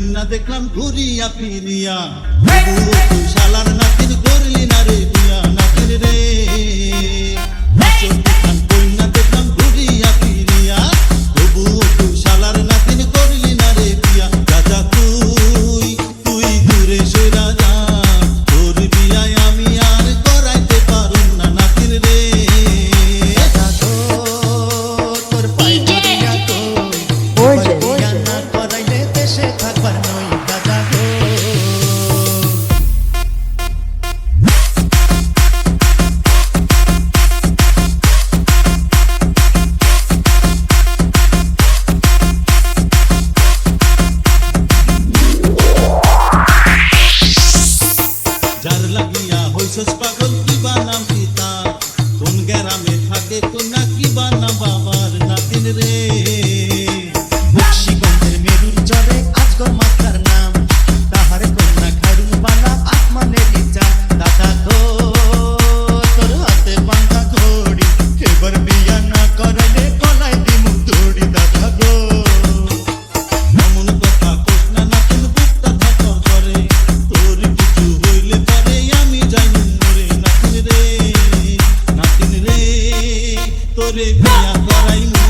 কন্যা দেখলাম ঘুরিয়া ফিরিয়া তবুও তুই শালার নাতির করলি না রে বিয়া নাতির রে দেখলাম কন্যা দেখলাম ঘুরিয়া ফিরিয়া তবুও তুই শালার নাতির করলি না রে বিয়া রাজা তুই দূরে সইরা যা তোর বিয়ায় আমি আর করাইতে পারুম না নাতির রে তোর পাই ধরিয়া তোর বিয়া না করাইলে দেশে থাকবার নই রাজা গো যার লাগিয়া হইছস পাগল কিবা নাম পিতা কোন গ্রামে থাকে কন্যা কিবা নাম বাবার নাতিন রে বক্সিগঞ্জের মেরুর চরে আজগর মাথার নাম তাহার কন্যা খায়রুল বালা আসমানের ইচ্ছা দাদা গো তোর হাতে বাঁধা ঘড়ি এবার বিয়া না করলে গলায় দিমু দড়ি দাদা গো এমন কথা কোস না নাতিন বুকটা থাকর করে তোর কিছু হইলে পরে আমি যাইমু মরে নাতিন রে তোরে বিয়া করাইমু